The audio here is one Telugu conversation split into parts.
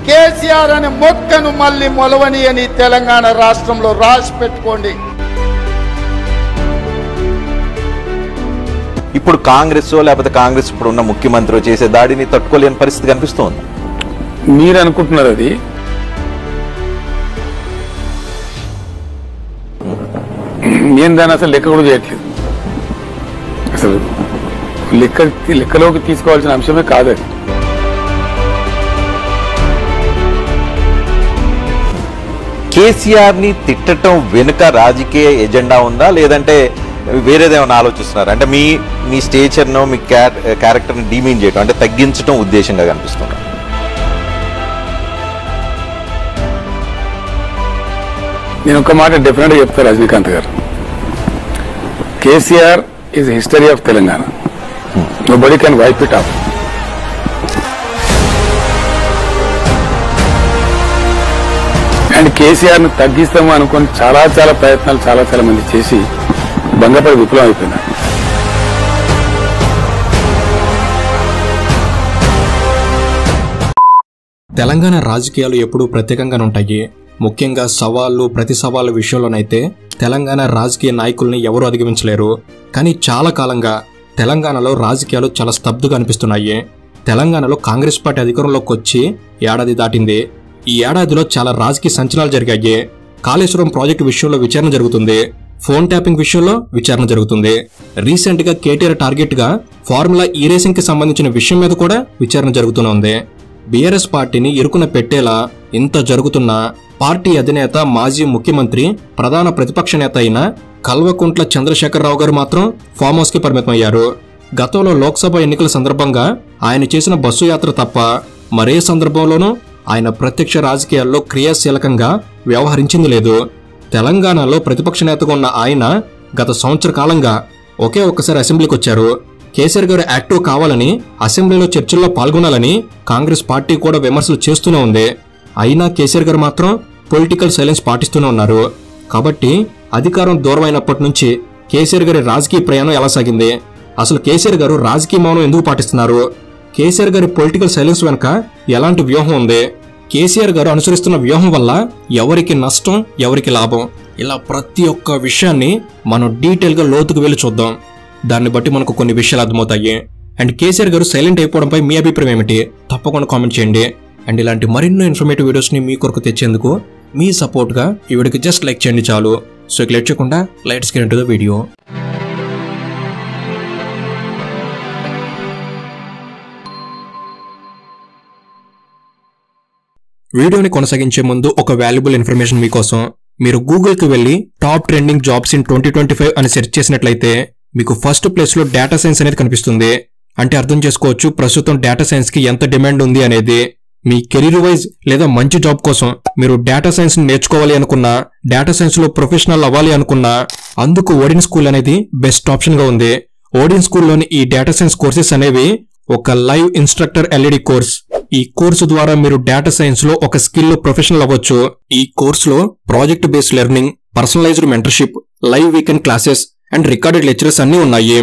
కేసీఆర్ అనే మొక్కను మళ్ళీ మొలవని అని తెలంగాణ రాష్ట్రంలో రాసి పెట్టుకోండి. ఇప్పుడు కాంగ్రెస్ లేకపోతే కాంగ్రెస్ ఇప్పుడు ఉన్న ముఖ్యమంత్రి చేసే దాడిని తట్టుకోలేని పరిస్థితి కనిపిస్తోంది. మీరు అనుకుంటున్నారు అది నేను దాన్ని అసలు లెక్క కూడా చేయట్లేదు. అసలు లెక్కలోకి తీసుకోవాల్సిన అంశమే కాదు అది. కేసీఆర్ ని తిట్టడం వెనుక రాజకీయ ఎజెండా ఉందా, లేదంటే వేరేదేమైనా ఆలోచిస్తున్నారు? అంటే మీ స్టేచర్ను మీ క్యారెక్టర్ని డిమీన్ చేయడం అంటే తగ్గించడం ఉద్దేశంగా కనిపిస్తున్నారు. నేను ఒక మాట డెఫినెట్గా చెప్తాను Rajinikanth garu. KCR is history of Telangana. Nobody can wipe it off. And KCR ను తగ్గిస్తాము అనుకుని చాలా ప్రయత్నాలు చాలా మంది చేసి భంగపడి విఫలం అయిపోయినారు. తెలంగాణ రాజకీయాలు ఎప్పుడూ ప్రత్యేకంగానే ఉంటాయి. ముఖ్యంగా సవాళ్లు ప్రతి సవాళ్ళ విషయంలోనైతే తెలంగాణ రాజకీయ నాయకుల్ని ఎవరూ అధిగమించలేరు. కానీ చాలా కాలంగా తెలంగాణలో రాజకీయాలు చాలా స్తబ్దుగా అనిపిస్తున్నాయి. తెలంగాణలో కాంగ్రెస్ పార్టీ అధికారంలోకి వచ్చి ఏడాది దాటింది. ఈ ఏడాదిలో చాలా రాజకీయ సంచలనాలు జరిగాయి. కాళేశ్వరం ప్రాజెక్టు విషయంలో విచారణ జరుగుతుంది. ఫోన్ ట్యాపింగ్ విషయంలో విచారణ జరుగుతుంది. రీసెంట్ గా కేటీఆర్ టార్గెట్ గా ఫార్ములా ఈ రేసింగ్ కి సంబంధించిన విషయం మీద కూడా విచారణ జరుగుతూనే బీఆర్ఎస్ పార్టీని ఇరుకున పెట్టేలా ఇంత జరుగుతున్నా పార్టీ అధినేత మాజీ ముఖ్యమంత్రి ప్రధాన ప్రతిపక్ష నేత అయిన కల్వకుంట్ల చంద్రశేఖరరావు గారు మాత్రం ఫామ్ హౌస్ కి పరిమితమయ్యారు. గతంలో లోక్సభ ఎన్నికల సందర్భంగా ఆయన చేసిన బస్సు యాత్ర తప్ప మరే సందర్భంలోనూ ఆయన ప్రత్యక్ష రాజకీయాల్లో క్రియాశీలకంగా వ్యవహరించింది లేదు. తెలంగాణలో ప్రతిపక్ష నేతగా ఉన్న ఆయన గత సంవత్సర కాలంగా ఒకే ఒక్కసారి అసెంబ్లీకి వచ్చారు. కేసీఆర్ గారు యాక్టివ్ కావాలని అసెంబ్లీలో చర్చల్లో పాల్గొనాలని కాంగ్రెస్ పార్టీ కూడా విమర్శలు చేస్తూనే ఉంది. అయినా కేసీఆర్ గారు మాత్రం పొలిటికల్ సైలెన్స్ పాటిస్తూనే ఉన్నారు. కాబట్టి అధికారం దూరమైనప్పటి నుంచి కేసీఆర్ గారి రాజకీయ ప్రయాణం ఎలా సాగింది, అసలు కేసీఆర్ గారు రాజకీయ మౌనం ఎందుకు పాటిస్తున్నారు, కేసీఆర్ గారి పొలిటికల్ సైలెన్స్ వెనుక ఎలాంటి వ్యూహం ఉంది, కేసీఆర్ గారు అనుసరిస్తున్న వ్యూహం వల్ల ఎవరికి నష్టం ఎవరికి లాభం, ఇలా ప్రతి ఒక్క విషయాన్ని మనం డీటెయిల్ గా లోతుకు వెళ్ళి చూద్దాం. దాన్ని బట్టి మనకు కొన్ని విషయాలు అర్థమవుతాయి. అండ్ కేసీఆర్ గారు సైలెంట్ అయిపోవడంపై మీ అభిప్రాయం ఏమిటి తప్పకుండా కామెంట్ చేయండి. అండ్ ఇలాంటి మరిన్నో ఇన్ఫర్మేటివ్ వీడియోస్ ని మీ కొరకు తెచ్చేందుకు మీ సపోర్ట్ గా ఈ వీడియోకి జస్ట్ లైక్ చేయండి చాలు. సో ఇక లేట్ చేయకుండా let's get into the video. వీడియోని కొనసాగించే ముందు ఒక వాల్యుబుల్ ఇన్ఫర్మేషన్ మీకోసం. మీరు గూగుల్కి వెళ్ళి టాప్ ట్రెండింగ్ జాబ్స్ ఇన్ 2025 అని సెర్చ్ చేసినట్లయితే మీకు ఫస్ట్ ప్లేస్ లో డేటా సైన్స్ అనేది కనిపిస్తుంది. అంటే అర్థం చేసుకోవచ్చు ప్రస్తుతం డేటా సైన్స్ కి ఎంత డిమాండ్ ఉంది అనేది. మీ కెరీర్ వైజ్ లేదా మంచి జాబ్ కోసం మీరు డేటా సైన్స్ నేర్చుకోవాలి అనుకున్నా, డేటా సైన్స్ లో ప్రొఫెషనల్ అవ్వాలి అనుకున్నా అందుకు ఓడిన్ స్కూల్ అనేది బెస్ట్ ఆప్షన్ గా ఉంది. ఓడిన్ స్కూల్లోని ఈ డేటా సైన్స్ కోర్సెస్ అనేవి ఒక లైవ్ ఇన్స్ట్రక్టర్ ఎల్ఈడి కోర్స్. ఈ కోర్సు ద్వారా మీరు డేటా సైన్స్ లో ఒక స్కిల్ లో ప్రొఫెషనల్ అవ్వచ్చు. ఈ కోర్సులో project based learning, personalised mentorship, live weekend classes and recorded lecturers అన్ని ఉన్నాయి.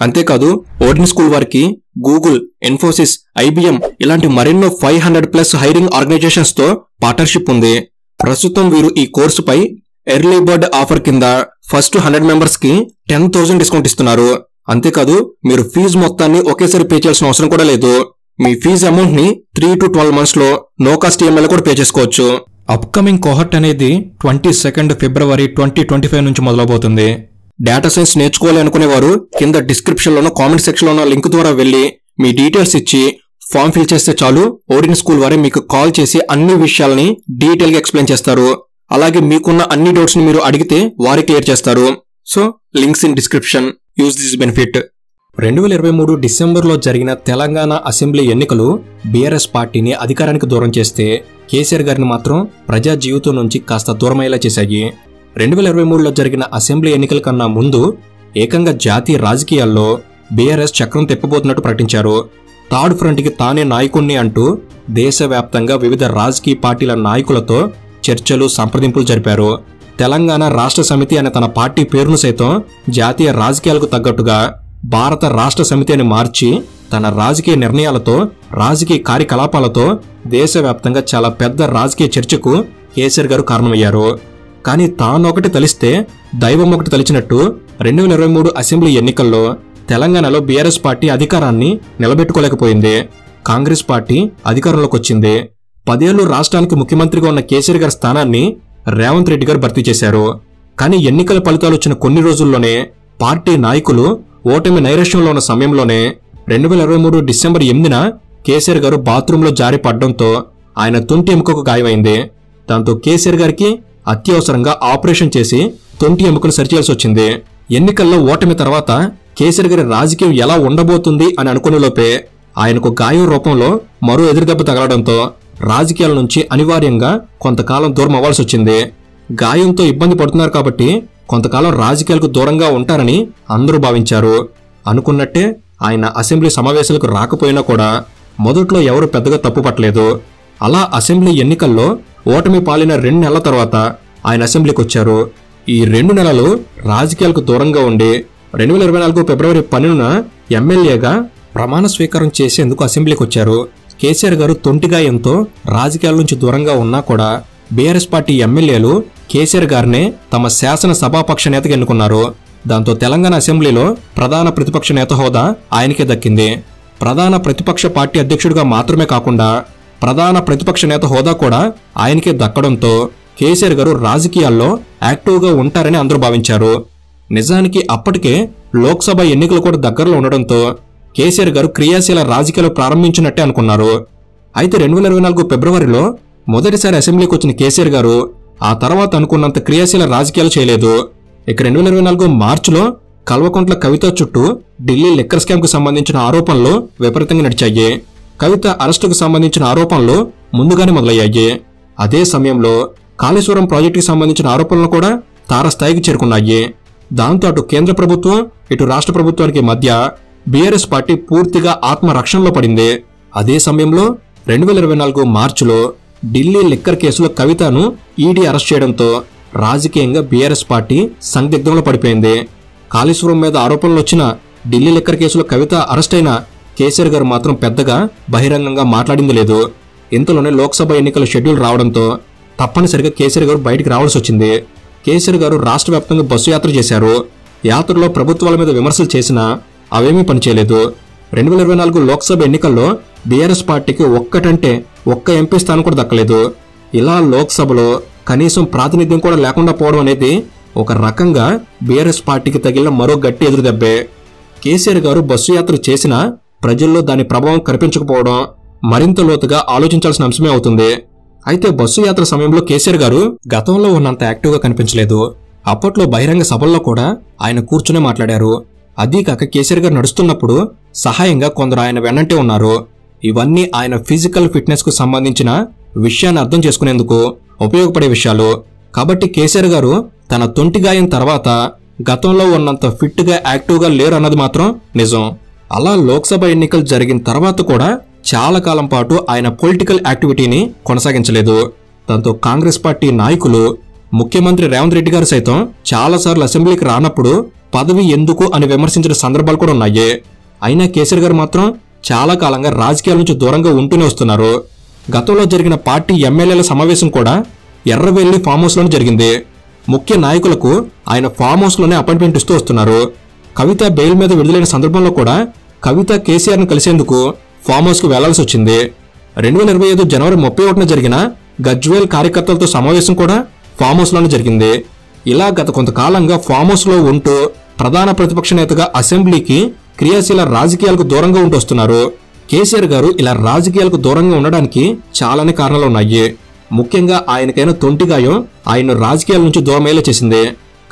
అంతేకాదు ఓడిన్ స్కూల్ వారికి గూగుల్, ఇన్ఫోసిస్, ఐబిఎం ఇలాంటి మరెన్నో 500+ హైరింగ్ ఆర్గనైజేషన్స్ తో పార్ట్నర్షిప్ ఉంది. ప్రస్తుతం వీరు ఈ కోర్సుపై ఎర్లీ బర్డ్ ఆఫర్ కింద ఫస్ట్ 100 మెంబర్స్ కి 10,000 డిస్కౌంట్ ఇస్తున్నారు. అంతేకాదు మీరు ఫీజు మొత్తాన్ని ఒకేసారి పే చేయాల్సిన అవసరం కూడా లేదు. మీ ఫీజు అమౌంట్ ని 3 to 12 months లో నో కాస్ట్ ఈఎంఐ కూడా పే చేసుకోవచ్చు. అప్కమింగ్ కోహర్ట్ అనేది 22 February 2025 నుంచి మొదలవబోతుంది. డేటా సైన్స్ నేర్చుకోవాలి అనుకునేవారు కింద డిస్క్రిప్షన్ లోనో కామెంట్ సెక్షన్ లోనో లింక్ ద్వారా వెళ్లి మీ డీటెయిల్స్ ఇచ్చి ఫామ్ ఫిల్ చేస్తే చాలు. ఓడిన్ స్కూల్ వారే మీకు కాల్ చేసి అన్ని విషయాలని డీటెయిల్ గా ఎక్స్ప్లెయిన్ చేస్తారు. అలాగే మీకున్న అన్ని డౌట్స్ ని మీరు అడిగితే వారే క్లియర్ చేస్తారు. So links in description. Use this benefit. 2023 డిసెంబర్లో జరిగిన తెలంగాణ అసెంబ్లీ ఎన్నికలు బీఆర్ఎస్ పార్టీని అధికారానికి దూరం చేస్తే కేసీఆర్ గారిని మాత్రం ప్రజా జీవితం నుంచి కాస్త దూరమయ్యేలా చేశాయి. 2023లో జరిగిన అసెంబ్లీ ఎన్నికల కన్నా ముందు ఏకంగా జాతీయ రాజకీయాల్లో బీఆర్ఎస్ చక్రం తిప్పబోతున్నట్టు ప్రకటించారు. థర్డ్ ఫ్రంట్ కి తానే నాయకుణ్ణి అంటూ దేశవ్యాప్తంగా వివిధ రాజకీయ పార్టీల నాయకులతో చర్చలు, సంప్రదింపులు జరిపారు. తెలంగాణ రాష్ట్ర సమితి అనే తన పార్టీ పేరును సైతం జాతీయ రాజకీయాలకు తగ్గట్టుగా భారత రాష్ట్ర సమితి అని మార్చి తన రాజకీయ నిర్ణయాలతో, రాజకీయ కార్యకలాపాలతో దేశవ్యాప్తంగా చాలా పెద్ద రాజకీయ చర్చకు కేసీఆర్ గారు కారణమయ్యారు. కానీ తానొకటి తలిస్తే దైవం ఒకటి తలిచినట్టు 2023 అసెంబ్లీ ఎన్నికల్లో తెలంగాణలో బీఆర్ఎస్ పార్టీ అధికారాన్ని నిలబెట్టుకోలేకపోయింది. కాంగ్రెస్ పార్టీ అధికారంలోకి వచ్చింది. 10 ఏళ్లు రాష్ట్రానికి ముఖ్యమంత్రిగా ఉన్న కేసీఆర్ గారి స్థానాన్ని రేవంత్ రెడ్డి గారు భర్తీ చేశారు. కానీ ఎన్నికల ఫలితాలు వచ్చిన కొన్ని రోజుల్లోనే పార్టీ నాయకులు ఓటమి నైరాశ్యంలో ఉన్న సమయంలోనే 2023 డిసెంబర్ 8న కేసీఆర్ గారు బాత్రూంలో జారి పడడంతో ఆయన తొంటి ఎముకకు గాయమైంది. దాంతో కేసీఆర్ గారికి అత్యవసరంగా ఆపరేషన్ చేసి తొంటి ఎముకను సరిచేయాల్సి వచ్చింది. ఎన్నికల్లో ఓటమి తర్వాత కేసీఆర్ గారి రాజకీయం ఎలా ఉండబోతుంది అని అనుకునే లోపే ఆయనకు గాయం రూపంలో మరో ఎదురుదెబ్బ తగలడంతో రాజకీయాల నుంచి అనివార్యంగా కొంతకాలం దూరం అవ్వాల్సి వచ్చింది. గాయంతో ఇబ్బంది పడుతున్నారు కాబట్టి కొంతకాలం రాజకీయాలకు దూరంగా ఉంటారని అందరూ భావించారు. అనుకున్నట్టే ఆయన అసెంబ్లీ సమావేశాలకు రాకపోయినా కూడా మొదట్లో ఎవరు పెద్దగా తప్పుపట్టలేదు. అలా అసెంబ్లీ ఎన్నికల్లో ఓటమి పాలిన 2 నెలల తర్వాత ఆయన అసెంబ్లీకి వచ్చారు. ఈ 2 నెలలు రాజకీయాలకు దూరంగా ఉండి 2024 ఫిబ్రవరి 12న ఎమ్మెల్యేగా ప్రమాణ స్వీకారం చేసేందుకు అసెంబ్లీకి వచ్చారు. కేసీఆర్ గారు తొంటిగాయంతో రాజకీయాల నుంచి దూరంగా ఉన్నా కూడా బీఆర్ఎస్ పార్టీ ఎమ్మెల్యేలు కేసీఆర్ గారినే తమ శాసన సభాపక్ష నేతగా ఎన్నుకున్నారు. దాంతో తెలంగాణ అసెంబ్లీలో ప్రధాన ప్రతిపక్ష నేత హోదా ఆయనకే దక్కింది. ప్రధాన ప్రతిపక్ష పార్టీ అధ్యక్షుడిగా మాత్రమే కాకుండా ప్రధాన ప్రతిపక్ష నేత హోదా కూడా ఆయనకే దక్కడంతో కేసీఆర్ గారు రాజకీయాల్లో యాక్టివ్గా ఉంటారని అందరూ భావించారు. నిజానికి అప్పటికే లోక్సభ ఎన్నికలు కూడా దగ్గరలో ఉండడంతో కేసీఆర్ గారు క్రియాశీల రాజకీయాలు ప్రారంభించినట్టే అనుకున్నారు. అయితే 2024 ఫిబ్రవరిలో మొదటిసారి అసెంబ్లీకి వచ్చిన కేసీఆర్ గారు ఆ తర్వాత అనుకున్నంత క్రియాశీల రాజకీయాలు చేయలేదు. ఇక 2024 మార్చిలో కల్వకుంట్ల కవిత చుట్టూ ఢిల్లీ లిక్కర్ స్కామ్ కు సంబంధించిన ఆరోపణలు విపరీతంగా నడిచాయి. కవిత అరెస్టుకు సంబంధించిన ఆరోపణలు ముందుగానే మొదలయ్యాయి. అదే సమయంలో కాళేశ్వరం ప్రాజెక్టుకు సంబంధించిన ఆరోపణలు కూడా తారస్థాయికి చేరుకున్నాయి. దాంతో అటు కేంద్ర ప్రభుత్వం ఇటు రాష్ట్ర ప్రభుత్వానికి మధ్య బీఆర్ఎస్ పార్టీ పూర్తిగా ఆత్మరక్షణలో పడింది. అదే సమయంలో 2024 మార్చిలో ఢిల్లీ లిక్కర్ కేసులో కవితను ఈడీ అరెస్ట్ చేయడంతో రాజకీయంగా బీఆర్ఎస్ పార్టీ సందిగ్ధంలో పడిపోయింది. కాళేశ్వరం మీద ఆరోపణలు వచ్చిన ఢిల్లీ లిక్కర్ కేసులో కవిత అరెస్ట్ అయిన కేసీఆర్ గారు మాత్రం పెద్దగా బహిరంగంగా మాట్లాడింది లేదు. ఇంతలోనే లోక్సభ ఎన్నికల షెడ్యూల్ రావడంతో తప్పనిసరిగా కేసీఆర్ గారు బయటికి రావాల్సి వచ్చింది. కేసీఆర్ గారు రాష్ట్ర వ్యాప్తంగా బస్సు యాత్ర చేశారు. యాత్రలో ప్రభుత్వాల మీద విమర్శలు చేసినా అవేమీ పనిచేయలేదు. 2024 లోక్సభ ఎన్నికల్లో బీఆర్ఎస్ పార్టీకి ఒక్క ఎంపీ స్థానం కూడా దక్కలేదు. ఇలా లోక్సభలో కనీసం ప్రాతినిధ్యం కూడా లేకుండా పోవడం అనేది ఒక రకంగా బీఆర్ఎస్ పార్టీకి తగిలిన మరో గట్టి ఎదురుదెబ్బే. కేసీఆర్ గారు బస్సు యాత్ర చేసినా ప్రజల్లో దాని ప్రభావం కనిపించకపోవడం మరింత లోతుగా ఆలోచించాల్సిన అంశమే అవుతుంది. అయితే బస్సు యాత్ర సమయంలో కేసీఆర్ గారు గతంలో ఉన్నంత యాక్టివ్గా కనిపించలేదు. అప్పట్లో బహిరంగ సభల్లో కూడా ఆయన కూర్చునే మాట్లాడారు. అదీ కాక కేసీఆర్ గారు నడుస్తున్నప్పుడు సహాయంగా కొందరు ఆయన వెన్నంటే ఉన్నారు. ఇవన్నీ ఆయన ఫిజికల్ ఫిట్నెస్ కు సంబంధించిన విషయాన్ని అర్థం చేసుకునేందుకు ఉపయోగపడే విషయాలు. కాబట్టి కేసీఆర్ గారు తన తొంటి గాయం తర్వాత గతంలో ఉన్నంత ఫిట్ గా యాక్టివ్ గా లేరు అన్నది మాత్రం నిజం. అలా లోక్సభ ఎన్నికలు జరిగిన తర్వాత కూడా చాలా కాలం పాటు ఆయన పొలిటికల్ యాక్టివిటీని కొనసాగించలేదు. దాంతో కాంగ్రెస్ పార్టీ నాయకులు ముఖ్యమంత్రి రేవంత్ రెడ్డి గారు సైతం చాలాసార్లు అసెంబ్లీకి రానప్పుడు పదవి ఎందుకు అని విమర్శించిన సందర్భాలు కూడా ఉన్నాయి. అయినా కేసీఆర్ గారు మాత్రం చాలా కాలంగా రాజకీయాల నుంచి దూరంగా ఉంటూనే వస్తున్నారు. గతంలో జరిగిన పార్టీ ఎమ్మెల్యేల సమావేశం కూడా ఎర్రవెల్లి ఫామ్ హౌస్ లోనే జరిగింది. ముఖ్య నాయకులకు ఆయన ఫామ్ హౌస్ లోనే అపాయింట్మెంట్ ఇస్తూ వస్తున్నారు. కవిత బెయిల్ మీద విడుదలైన సందర్భంలో కూడా కవిత కేసీఆర్ ను కలిసేందుకు ఫామ్ హౌస్ కు వెళ్లాల్సి వచ్చింది. 2025 జనవరి 31న జరిగిన గజ్వేల్ కార్యకర్తలతో సమావేశం కూడా ఫామ్ హౌస్ లోనే జరిగింది. ఇలా గత కొంతకాలంగా ఫామ్ హౌస్ లో ఉంటూ ప్రధాన ప్రతిపక్ష నేతగా అసెంబ్లీకి క్రియాశీల రాజకీయాలకు దూరంగా ఉంటూ వస్తున్నారు. కేసీఆర్ గారు ఇలా రాజకీయాలకు దూరంగా ఉండడానికి చాలానే కారణాలు ఉన్నాయి. ముఖ్యంగా ఆయనకైన తొంటి గాయం ఆయన్ను రాజకీయాల నుంచి దూరమయ్యేలా చేసింది.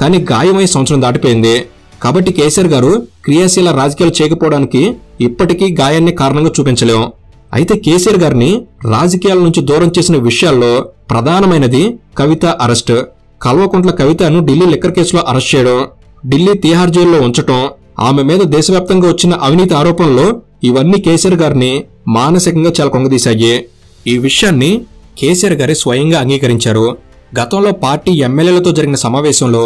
కానీ గాయమై సంవత్సరం దాటిపోయింది. కాబట్టి కేసీఆర్ గారు క్రియాశీల రాజకీయాలు చేయకపోవడానికి ఇప్పటికీ గాయాన్ని కారణంగా చూపించలేం. అయితే కేసీఆర్ గారిని రాజకీయాల నుంచి దూరం చేసిన విషయాల్లో ప్రధానమైనది కవిత అరెస్ట్. కల్వకుంట్ల కవితను ఢిల్లీ లిక్కర్ కేసులో అరెస్ట్ చేయడం, ఢిల్లీ తీహార్ జైల్లో ఉంచడం, ఆమె మీద దేశవ్యాప్తంగా వచ్చిన అవినీతి ఆరోపణలు ఇవన్నీ కేసీఆర్ గారిని మానసికంగా చాలా కొంగదీశాయి. ఈ విషయాన్ని కేసీఆర్ గారి స్వయంగా అంగీకరించారు. గతంలో పార్టీ ఎమ్మెల్యేలతో జరిగిన సమావేశంలో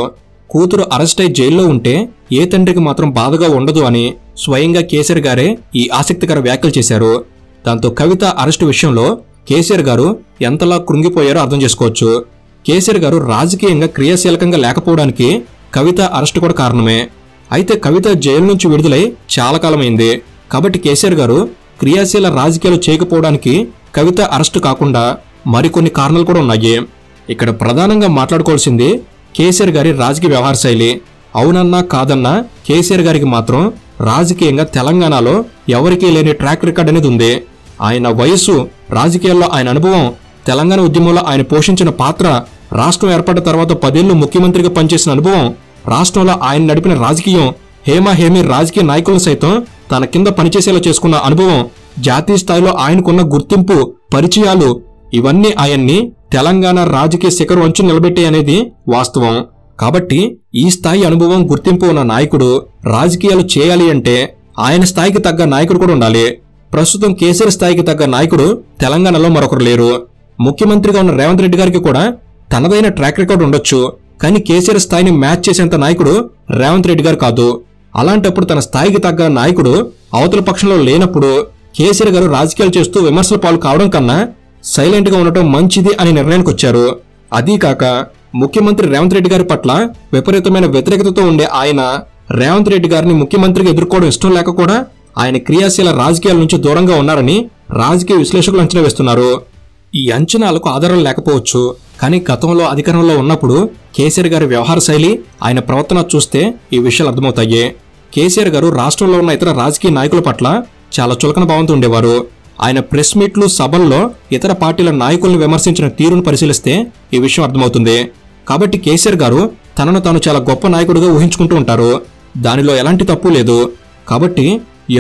కూతురు అరెస్ట్ అయి జైల్లో ఉంటే ఏ తండ్రికి మాత్రం బాధగా ఉండదు అని స్వయంగా కేసీఆర్ గారే ఈ ఆసక్తికర వ్యాఖ్యలు చేశారు. దాంతో కవిత అరెస్టు విషయంలో కేసీఆర్ గారు ఎంతలా కృంగిపోయారో అర్థం చేసుకోవచ్చు. కేసీఆర్ గారు రాజకీయంగా క్రియాశీలకంగా లేకపోవడానికి కవిత అరెస్టు కూడా కారణమే. అయితే కవిత జైలు నుంచి విడుదలై చాలా కాలమైంది. కాబట్టి కేసీఆర్ గారు క్రియాశీల రాజకీయాలు చేయకపోవడానికి కవిత అరెస్టు కాకుండా మరికొన్ని కారణాలు కూడా ఉన్నాయి. ఇక్కడ ప్రధానంగా మాట్లాడుకోవాల్సింది కేసీఆర్ గారి రాజకీయ వ్యవహార శైలి. అవునన్నా కాదన్నా కేసీఆర్ గారికి మాత్రం రాజకీయంగా తెలంగాణలో ఎవరికీ లేని ట్రాక్ రికార్డ్ అనేది ఉంది. ఆయన వయస్సు, రాజకీయాల్లో ఆయన అనుభవం, తెలంగాణ ఉద్యమంలో ఆయన పోషించిన పాత్ర, రాష్ట్రం ఏర్పడిన తర్వాత 10 ఏళ్లు ముఖ్యమంత్రిగా పనిచేసిన అనుభవం, రాష్ట్రంలో ఆయన నడిపిన రాజకీయం, హేమీ రాజకీయ నాయకులను సైతం తన కింద పనిచేసేలా చేసుకున్న అనుభవం, జాతీయ స్థాయిలో ఆయనకున్న గుర్తింపు, పరిచయాలు, ఇవన్నీ ఆయన్ని తెలంగాణ రాజకీయ శిఖరం అంచు నిలబెట్టే అనేది వాస్తవం. కాబట్టి ఈ స్థాయి అనుభవం, గుర్తింపు ఉన్న నాయకుడు రాజకీయాలు చేయాలి అంటే ఆయన స్థాయికి తగ్గ నాయకుడు కూడా ఉండాలి. ప్రస్తుతం కేసీఆర్ స్థాయికి తగ్గ నాయకుడు తెలంగాణలో మరొకరు లేరు. ముఖ్యమంత్రిగా ఉన్న రేవంత్ రెడ్డి గారికి కూడా తనదైన ట్రాక్ రికార్డు ఉండొచ్చు, కానీ కేసీఆర్ స్థాయిని మ్యాచ్ చేసేంత నాయకుడు రేవంత్ రెడ్డి గారు కాదు. అలాంటప్పుడు తన స్థాయికి తగ్గ నాయకుడు అవతల పక్షంలో లేనప్పుడు కేసీఆర్ గారు రాజకీయాలు చేస్తూ విమర్శల పాలు కావడం కన్నా సైలెంట్ గా ఉండటం మంచిది అని నిర్ణయానికి వచ్చారు. అదీ కాక ముఖ్యమంత్రి రేవంత్ రెడ్డి గారి పట్ల విపరీతమైన వ్యతిరేకతతో ఉండే ఆయన రేవంత్ రెడ్డి గారిని ముఖ్యమంత్రిగా ఎదుర్కోవడం ఇష్టం లేక కూడా ఆయన క్రియాశీల రాజకీయాల నుంచి దూరంగా ఉన్నారని రాజకీయ విశ్లేషకులు అంచనా వేస్తున్నారు. ఈ అంచనాలకు ఆధారం లేకపోవచ్చు, కానీ గతంలో అధికారంలో ఉన్నప్పుడు కేసీఆర్ గారి వ్యవహార శైలి, ఆయన ప్రవర్తన చూస్తే ఈ విషయాలు అర్థమవుతాయి. కేసీఆర్ గారు రాష్ట్రంలో ఉన్న ఇతర రాజకీయ నాయకుల పట్ల చాలా చులకన భావంతో ఉండేవారు. ఆయన ప్రెస్ మీట్లు, సభల్లో ఇతర పార్టీల నాయకులను విమర్శించిన తీరును పరిశీలిస్తే ఈ విషయం అర్థమవుతుంది. కాబట్టి కేసీఆర్ గారు తనను తాను చాలా గొప్ప నాయకుడిగా ఊహించుకుంటూ ఉంటారు. దానిలో ఎలాంటి తప్పు లేదు. కాబట్టి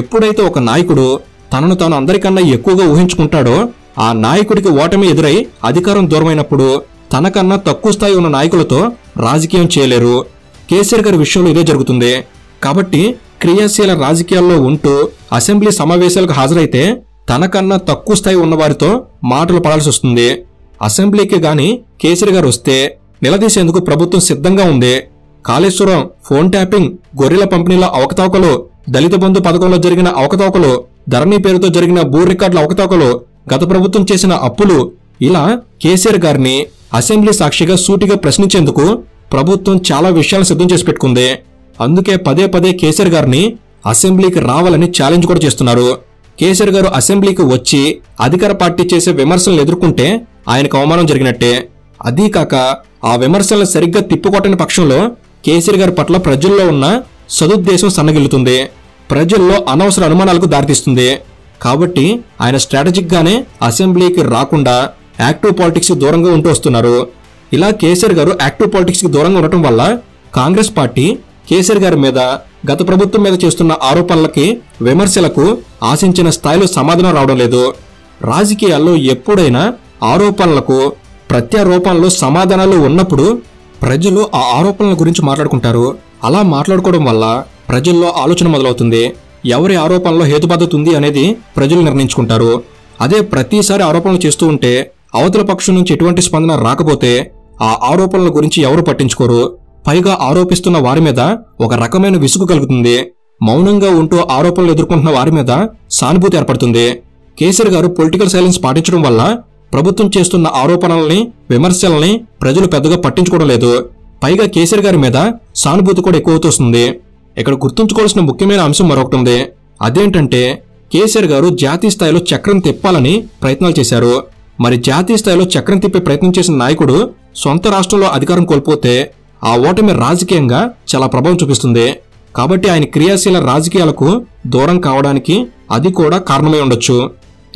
ఎప్పుడైతే ఒక నాయకుడు తనను తాను అందరికన్నా ఎక్కువగా ఊహించుకుంటాడో ఆ నాయకుడికి ఓటమి ఎదురై అధికారం దూరమైనప్పుడు తనకన్నా తక్కువ స్థాయి ఉన్న నాయకులతో రాజకీయం చేయలేరు. కేసీఆర్ గారి విషయంలో ఇదే జరుగుతుంది. కాబట్టి క్రియాశీల రాజకీయాల్లో ఉంటూ అసెంబ్లీ సమావేశాలకు హాజరైతే తనకన్నా తక్కువ స్థాయి ఉన్నవారితో మాటలు పడాల్సి వస్తుంది. అసెంబ్లీకి గాని కేసీఆర్ గారు వస్తే నిలదీసేందుకు ప్రభుత్వం సిద్ధంగా ఉంది. కాళేశ్వరం, ఫోన్ ట్యాపింగ్, గొర్రెల పంపిణీలో అవకతవకలు, దళిత బంధు పథకంలో జరిగిన అవకతవకలు, ధరణి పేరుతో జరిగిన భూ రికార్డుల అవకతవకలు, గత ప్రభుత్వం చేసిన అప్పులు, ఇలా కేసీఆర్ గారిని అసెంబ్లీ సాక్షిగా సూటిగా ప్రశ్నించేందుకు ప్రభుత్వం చాలా విషయాలు సిద్ధం చేసి పెట్టుకుంది. అందుకే పదే కేసీఆర్ గారిని అసెంబ్లీకి రావాలని ఛాలెంజ్ కూడా చేస్తున్నారు. కేసీఆర్ గారు అసెంబ్లీకి వచ్చి అధికార పార్టీ చేసే విమర్శలను ఎదుర్కొంటే ఆయనకు అవమానం జరిగినట్టే. అదీ కాక ఆ విమర్శలను సరిగ్గా తిప్పుకొట్టని పక్షంలో కేసీఆర్ గారి పట్ల ప్రజల్లో ఉన్న సదుద్దేశం సన్నగిల్లుతుంది, ప్రజల్లో అనవసర అనుమానాలకు దారితీస్తుంది. కాబట్టి ఆయన స్ట్రాటజిక్ గానే అసెంబ్లీకి రాకుండా యాక్టివ్ పాలిటిక్స్ కి దూరంగా ఉంటూ వస్తున్నారు. ఇలా కేసీఆర్ గారు యాక్టివ్ పాలిటిక్స్ కి దూరంగా ఉండటం వల్ల కాంగ్రెస్ పార్టీ కేసీఆర్ గారి మీద, గత ప్రభుత్వం మీద చేస్తున్న ఆరోపణలకి, విమర్శలకు ఆశించిన స్థాయిలో సమాధానం రావడం లేదు. రాజకీయాల్లో ఎప్పుడైనా ఆరోపణలకు ప్రత్యారోపణలు సమాధానాలు ఉన్నప్పుడు ప్రజలు ఆ ఆరోపణల గురించి మాట్లాడుకుంటారు. అలా మాట్లాడుకోవడం వల్ల ప్రజల్లో ఆలోచన మొదలవుతుంది. ఎవరి ఆరోపణలో హేతుబద్ధత ఉంది అనేది ప్రజలు నిర్ణయించుకుంటారు. అదే ప్రతిసారి ఆరోపణలు చేస్తూ ఉంటే అవతల పక్షం నుంచి ఎటువంటి స్పందన రాకపోతే ఆ ఆరోపణల గురించి ఎవరు పట్టించుకోరు. పైగా ఆరోపిస్తున్న వారి మీద ఒక రకమైన విసుగు కలుగుతుంది. మౌనంగా ఉంటూ ఆరోపణలు ఎదుర్కొంటున్న వారి మీద సానుభూతి ఏర్పడుతుంది. కేసీఆర్ గారు పొలిటికల్ సైలెన్స్ పాటించడం వల్ల ప్రభుత్వం చేస్తున్న ఆరోపణల్ని, విమర్శల్ని ప్రజలు పెద్దగా పట్టించుకోవడం లేదు. పైగా కేసీఆర్ గారి మీద సానుభూతి కూడా ఎక్కువ అవుతుంది. ఇక్కడ గుర్తుంచుకోవాల్సిన ముఖ్యమైన అంశం మరొకటి ఉంది. అదేంటంటే కేసీఆర్ గారు జాతీయ స్థాయిలో చక్రం తిప్పాలని ప్రయత్నాలు చేశారు. మరి జాతీయ స్థాయిలో చక్రం తిప్పే ప్రయత్నం చేసిన నాయకుడు సొంత రాష్ట్రంలో అధికారం కోల్పోతే ఆ ఓటమి రాజకీయంగా చాలా ప్రభావం చూపిస్తుంది. కాబట్టి ఆయన క్రియాశీల రాజకీయాలకు దూరం కావడానికి అది కూడా కారణమై ఉండొచ్చు.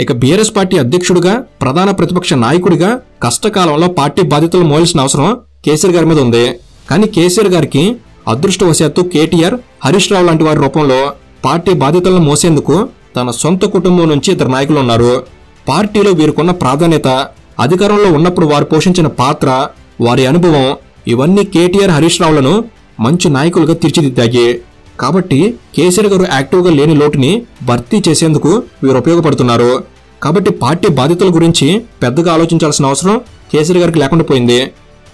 ఇక బీఆర్ఎస్ పార్టీ అధ్యక్షుడిగా, ప్రధాన ప్రతిపక్ష నాయకుడిగా కష్టకాలంలో పార్టీ బాధ్యతలు మోయాల్సిన అవసరం కేసీఆర్ గారి మీద ఉంది. కానీ కేసీఆర్ గారికి అదృష్టవశాత్తు కేటీఆర్, హరీష్ రావు లాంటి వారి రూపంలో పార్టీ బాధ్యతలను మోసేందుకు తన సొంత కుటుంబం నుంచి 2 నాయకులు ఉన్నారు. పార్టీలో వీరికున్న ప్రాధాన్యత, అధికారంలో ఉన్నప్పుడు వారు పోషించిన పాత్ర, వారి అనుభవం, ఇవన్నీ కేటీఆర్, హరీష్ రావులను మంచి నాయకులుగా తీర్చిదిద్దాయి. కాబట్టి కేసీఆర్ గారు యాక్టివ్గా లేని లోటుని భర్తీ చేసేందుకు వీరు ఉపయోగపడుతున్నారు. కాబట్టి పార్టీ బాధ్యతల గురించి పెద్దగా ఆలోచించాల్సిన అవసరం కేసీఆర్ గారికి లేకుండా పోయింది.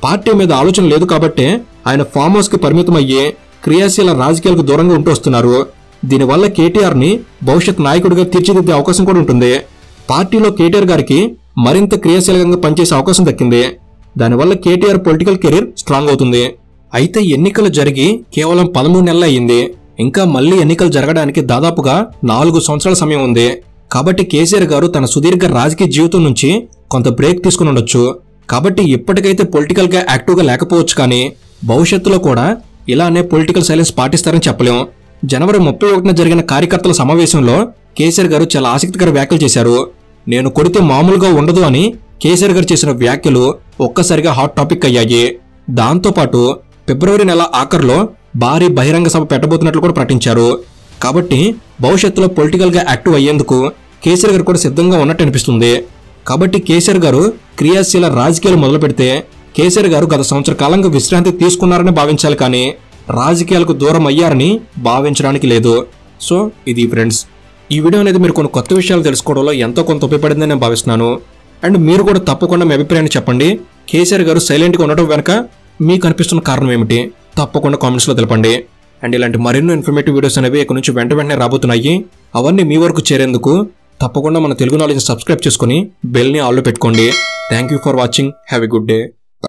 పార్టీ మీద ఆలోచన లేదు కాబట్టి ఆయన ఫామ్ హౌస్ కి పరిమితం అయ్యి క్రియాశీల రాజకీయాలకు దూరంగా ఉంటూ వస్తున్నారు. దీనివల్ల కేటీఆర్ ని భవిష్యత్ నాయకుడిగా తీర్చిదిద్దే అవకాశం కూడా ఉంటుంది. పార్టీలో కేటీఆర్ గారికి మరింత క్రియాశీలంగా పనిచేసే అవకాశం దక్కింది. దానివల్ల కేటీఆర్ పొలిటికల్ కెరీర్ స్ట్రాంగ్ అవుతుంది. అయితే ఎన్నికలు జరిగి కేవలం 13 నెలలు అయ్యింది. ఇంకా మళ్లీ ఎన్నికలు జరగడానికి దాదాపుగా 4 సంవత్సరాల సమయం ఉంది. కాబట్టి కేసీఆర్ గారు తన సుదీర్ఘ రాజకీయ జీవితం నుంచి కొంత బ్రేక్ తీసుకుని ఉండొచ్చు. కాబట్టి ఇప్పటికైతే పొలిటికల్ గా యాక్టివ్ గా లేకపోవచ్చు, కానీ భవిష్యత్తులో కూడా ఇలానే పొలిటికల్ సైలెన్స్ పాటిస్తారని చెప్పలేం. జనవరి 31న జరిగిన కార్యకర్తల సమావేశంలో కేసీఆర్ గారు చాలా ఆసక్తికర వ్యాఖ్యలు చేశారు. నేను కొడితే మామూలుగా ఉండదు అని కేసీఆర్ గారు చేసిన వ్యాఖ్యలు ఒక్కసారిగా హాట్ టాపిక్ అయ్యాయి. దాంతోపాటు ఫిబ్రవరి నెల ఆఖరులో భారీ బహిరంగ సభ పెట్టబోతున్నట్లు కూడా ప్రకటించారు. కాబట్టి భవిష్యత్తులో పొలిటికల్ గా యాక్టివ్ అయ్యేందుకు కేసీఆర్ గారు కూడా సిద్ధంగా ఉన్నట్టు అనిపిస్తుంది. కాబట్టి కేసీఆర్ గారు క్రియాశీల రాజకీయాలు మొదలు పెడితే కేసీఆర్ గారు గత సంవత్సర కాలంగా విశ్రాంతి తీసుకున్నారని భావించాలి, కానీ రాజకీయాలకు దూరం అయ్యారని భావించడానికి లేదు. సో ఇది ఫ్రెండ్స్, ఈ వీడియో అనేది మీరు కొన్ని కొత్త విషయాలు తెలుసుకోవడంలో ఎంతో కొంత ఉపయోగపడిందని నేను భావిస్తున్నాను. అండ్ మీరు కూడా తప్పకుండా మీ అభిప్రాయాన్ని చెప్పండి. కేసీఆర్ గారు సైలెంట్గా ఉండటం వెనక మీకు అనిపిస్తున్న కారణం ఏమిటి తప్పకుండా కామెంట్స్లో తెలపండి. అండ్ ఇలాంటి మరెన్నో ఇన్ఫర్మేటివ్ వీడియోస్ అనేవి ఇక్కడ నుంచి వెంటనే రాబోతున్నాయి. అవన్నీ మీ వరకు చేరేందుకు తప్పకుండా మన తెలుగు నాలెడ్జ్ సబ్స్క్రైబ్ చేసుకుని బెల్ని ఆల్లో పెట్టుకోండి. Thank you for watching. Have a good day.